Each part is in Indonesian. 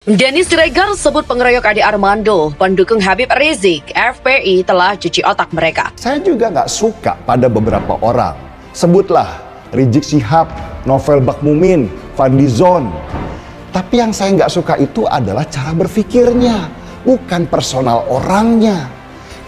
Denny Siregar sebut pengeroyok Ade Armando, pendukung Habib Rizik, FPI telah cuci otak mereka. Saya juga nggak suka pada beberapa orang. Sebutlah Rizik Syihab, Novel Bakmumin, Fadlizon. Tapi yang saya nggak suka itu adalah cara berpikirnya, bukan personal orangnya.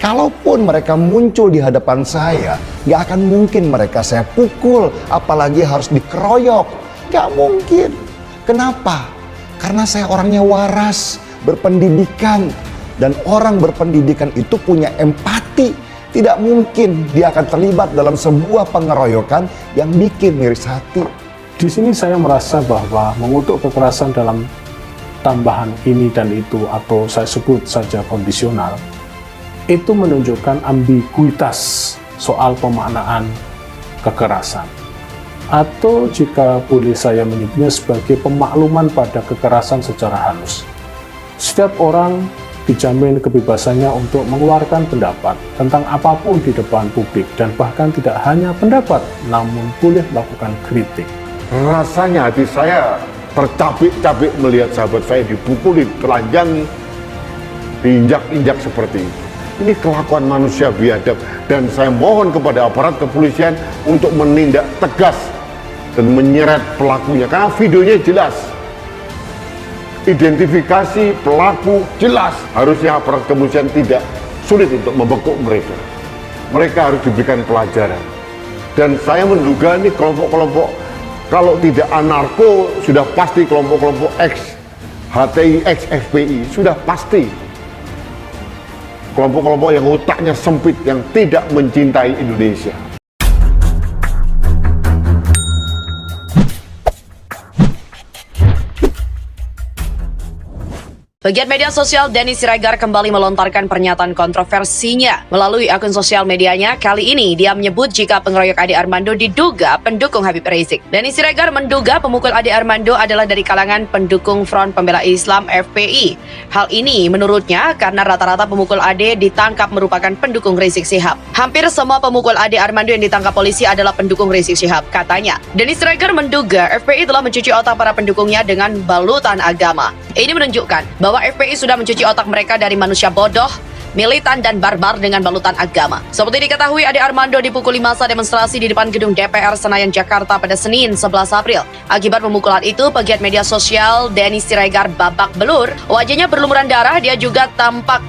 Kalaupun mereka muncul di hadapan saya, nggak akan mungkin mereka saya pukul, apalagi harus dikeroyok. Nggak mungkin. Kenapa? Karena saya orangnya waras, berpendidikan. Dan orang berpendidikan itu punya empati. Tidak mungkin dia akan terlibat dalam sebuah pengeroyokan yang bikin miris hati. Di sini saya merasa bahwa mengutuk kekerasan dalam tambahan ini dan itu, atau saya sebut saja kondisional, itu menunjukkan ambiguitas soal pemaknaan kekerasan. Atau jika boleh saya menyebutnya sebagai pemakluman pada kekerasan secara halus. Setiap orang dijamin kebebasannya untuk mengeluarkan pendapat tentang apapun di depan publik, dan bahkan tidak hanya pendapat, namun boleh melakukan kritik. Rasanya hati saya tercabik-cabik melihat sahabat saya dipukulin, telanjangi, diinjak-injak seperti itu. Ini kelakuan manusia biadab, dan saya mohon kepada aparat kepolisian untuk menindak tegas dan menyeret pelakunya, karena videonya jelas, identifikasi pelaku jelas. Harusnya aparat kepolisian tidak sulit untuk membekuk mereka. Mereka harus diberikan pelajaran. Dan saya menduga ini kelompok-kelompok, kalau tidak anarko, sudah pasti kelompok-kelompok X HTI, X FPI, sudah pasti kelompok-kelompok yang otaknya sempit, yang tidak mencintai Indonesia. Pegiat media sosial Denny Siregar kembali melontarkan pernyataan kontroversinya melalui akun sosial medianya. Kali ini dia menyebut jika pengeroyok Ade Armando diduga pendukung Habib Rizik. Denny Siregar menduga pemukul Ade Armando adalah dari kalangan pendukung Front Pembela Islam FPI. Hal ini menurutnya karena rata-rata pemukul Ade ditangkap merupakan pendukung Rizik Syihab. Hampir semua pemukul Ade Armando yang ditangkap polisi adalah pendukung Rizik Syihab, katanya. Denny Siregar menduga FPI telah mencuci otak para pendukungnya dengan balutan agama. Ini menunjukkan bahwa FPI sudah mencuci otak mereka dari manusia bodoh, militan, dan barbar dengan balutan agama. Seperti diketahui, Ade Armando dipukuli massa demonstrasi di depan gedung DPR Senayan, Jakarta pada Senin 11 April. Akibat pemukulan itu, pegiat media sosial Denny Siregar babak belur. Wajahnya berlumuran darah, dia juga tampak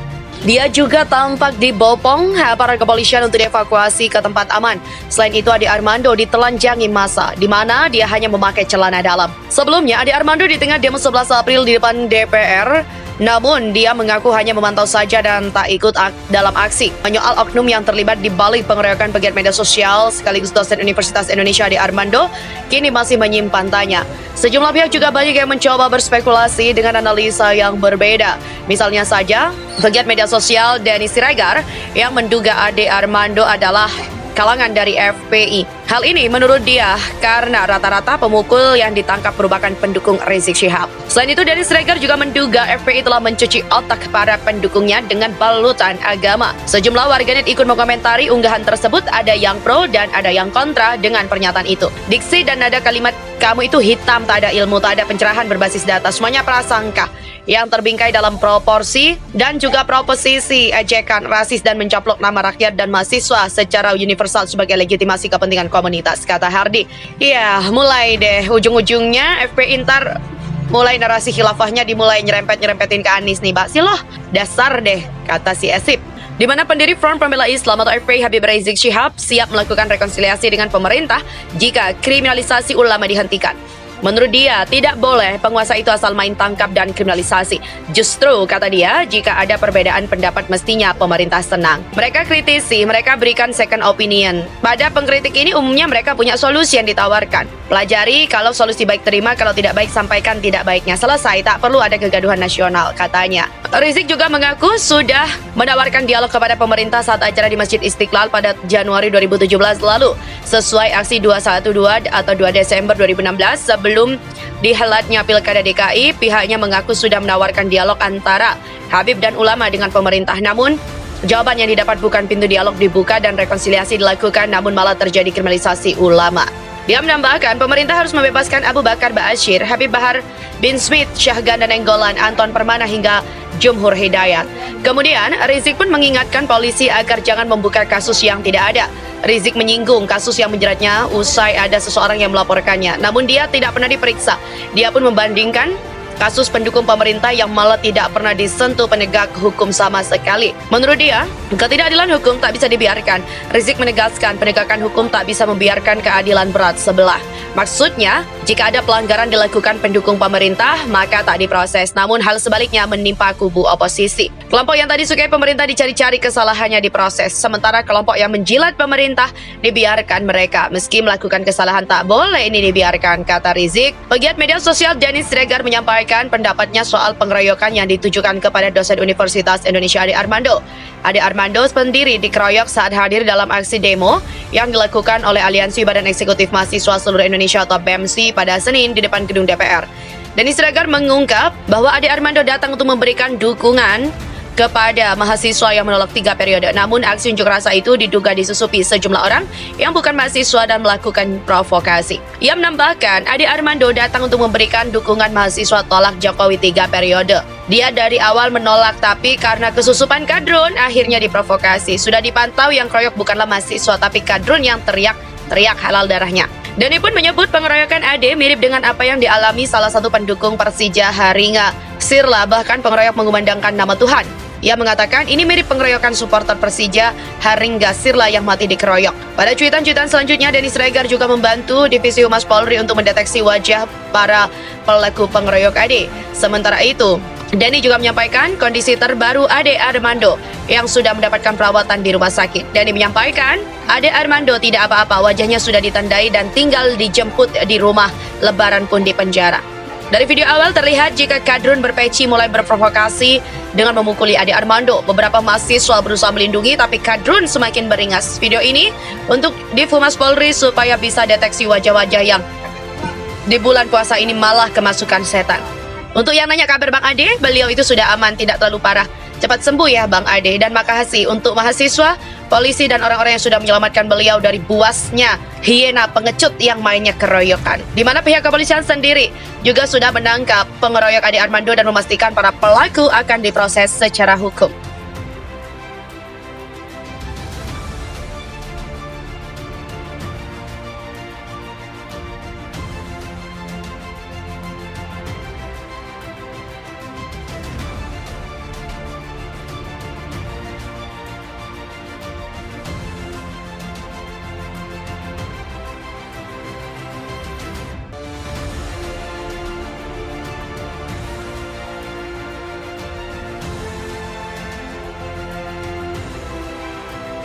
dibopong aparat kepolisian untuk dievakuasi ke tempat aman. Selain itu, Ade Armando ditelanjangi massa, di mana dia hanya memakai celana dalam. Sebelumnya, Ade Armando di tengah demo 11 April di depan DPR, namun dia mengaku hanya memantau saja dan tak ikut dalam aksi. Menyoal oknum yang terlibat di balik pengeroyokan pegiat media sosial sekaligus dosen Universitas Indonesia Ade Armando kini masih menyimpan tanya. Sejumlah pihak juga banyak yang mencoba berspekulasi dengan analisa yang berbeda. Misalnya saja, pegiat media sosial Denny Siregar yang menduga Ade Armando adalah kalangan dari FPI. Hal ini menurut dia karena rata-rata pemukul yang ditangkap merupakan pendukung Rizik Syihab. Selain itu, Denny Siregar juga menduga FPI telah mencuci otak para pendukungnya dengan balutan agama. Sejumlah warganet ikut mengomentari unggahan tersebut, ada yang pro dan ada yang kontra dengan pernyataan itu. Diksi dan nada kalimat "kamu itu hitam, tak ada ilmu, tak ada pencerahan berbasis data, semuanya prasangka" yang terbingkai dalam proporsi dan juga proposisi ejekan rasis dan mencaplok nama rakyat dan mahasiswa secara universal sebagai legitimasi kepentingan komunitas, kata Hardi. Ya, mulai deh ujung-ujungnya FPI ntar mulai narasi khilafahnya dimulai nyerempet-nyerempetin ke Anies nih, Mbak Siloh. Dasar deh, kata si Esip. Di mana pendiri Front Pembela Islam atau FPI Habib Rizik Syihab siap melakukan rekonsiliasi dengan pemerintah jika kriminalisasi ulama dihentikan. Menurut dia, tidak boleh penguasa itu asal main tangkap dan kriminalisasi. Justru, kata dia, jika ada perbedaan pendapat mestinya pemerintah senang. Mereka kritisi, mereka berikan second opinion. Pada pengkritik ini umumnya mereka punya solusi yang ditawarkan. Pelajari, kalau solusi baik terima, kalau tidak baik sampaikan tidak baiknya. Selesai, tak perlu ada kegaduhan nasional, katanya. Rizik juga mengaku sudah menawarkan dialog kepada pemerintah saat acara di Masjid Istiqlal pada Januari 2017 lalu. Sesuai aksi 212 atau 2 Desember 2016 sebelum dihelatnya Pilkada DKI, pihaknya mengaku sudah menawarkan dialog antara Habib dan ulama dengan pemerintah. Namun, jawaban yang didapat bukan pintu dialog dibuka dan rekonsiliasi dilakukan, namun malah terjadi kriminalisasi ulama. Dia menambahkan pemerintah harus membebaskan Abu Bakar Ba'asyir, Habib Bahar bin Smith, Syahganda Nenggolan, Anton Permana hingga Jumhur Hidayat. Kemudian, Rizik pun mengingatkan polisi agar jangan membuka kasus yang tidak ada. Rizik menyinggung kasus yang menjeratnya usai ada seseorang yang melaporkannya. Namun dia tidak pernah diperiksa. Dia pun membandingkan kasus pendukung pemerintah yang malah tidak pernah disentuh penegak hukum sama sekali. Menurut dia, ketidakadilan hukum tak bisa dibiarkan. Rizik menegaskan penegakan hukum tak bisa membiarkan keadilan berat sebelah. Maksudnya, jika ada pelanggaran dilakukan pendukung pemerintah, maka tak diproses. Namun hal sebaliknya menimpa kubu oposisi. Kelompok yang tadi sukai pemerintah dicari-cari kesalahannya diproses. Sementara kelompok yang menjilat pemerintah dibiarkan mereka. Meski melakukan kesalahan tak boleh ini dibiarkan, kata Rizik. Pegiat media sosial Dennis Siregar menyampaikan pendapatnya soal pengeroyokan yang ditujukan kepada dosen Universitas Indonesia Ade Armando. Ade Armando sendiri dikeroyok saat hadir dalam aksi demo yang dilakukan oleh Aliansi Badan Eksekutif Mahasiswa Seluruh Indonesia atau BEMSI pada Senin di depan gedung DPR. Dennis Siregar mengungkap bahwa Ade Armando datang untuk memberikan dukungan kepada mahasiswa yang menolak 3 periode. Namun aksi unjuk rasa itu diduga disusupi sejumlah orang yang bukan mahasiswa dan melakukan provokasi. Ia menambahkan, Ade Armando datang untuk memberikan dukungan mahasiswa tolak Jokowi 3 periode. Dia dari awal menolak, tapi karena kesusupan kadrun akhirnya diprovokasi. Sudah dipantau yang keroyok bukanlah mahasiswa tapi kadrun yang teriak halal darahnya. Dani pun menyebut pengeroyokan Ade mirip dengan apa yang dialami salah satu pendukung Persija Haringa Sirla, bahkan pengeroyok mengumandangkan nama Tuhan. Ia mengatakan ini mirip pengeroyokan supporter Persija Haringa Sirla yang mati dikeroyok. Pada cuitan-cuitan selanjutnya, Dennis Siregar juga membantu Divisi Humas Polri untuk mendeteksi wajah para pelaku pengeroyok Ade. Sementara itu, Denny juga menyampaikan kondisi terbaru Ade Armando yang sudah mendapatkan perawatan di rumah sakit. Denny menyampaikan, Ade Armando tidak apa-apa, wajahnya sudah ditandai dan tinggal dijemput di rumah, lebaran pun di penjara. Dari video awal terlihat jika kadrun berpeci mulai berprovokasi dengan memukuli Ade Armando. Beberapa mahasiswa berusaha melindungi tapi kadrun semakin beringas. Video ini untuk Div Humas Polri supaya bisa deteksi wajah-wajah yang di bulan puasa ini malah kemasukan setan. Untuk yang nanya kabar Bang Ade, beliau itu sudah aman, tidak terlalu parah. Cepat sembuh ya Bang Ade, dan makasih untuk mahasiswa, polisi dan orang-orang yang sudah menyelamatkan beliau dari buasnya hiena pengecut yang mainnya keroyokan. Di mana pihak kepolisian sendiri juga sudah menangkap pengeroyok Ade Armando dan memastikan para pelaku akan diproses secara hukum.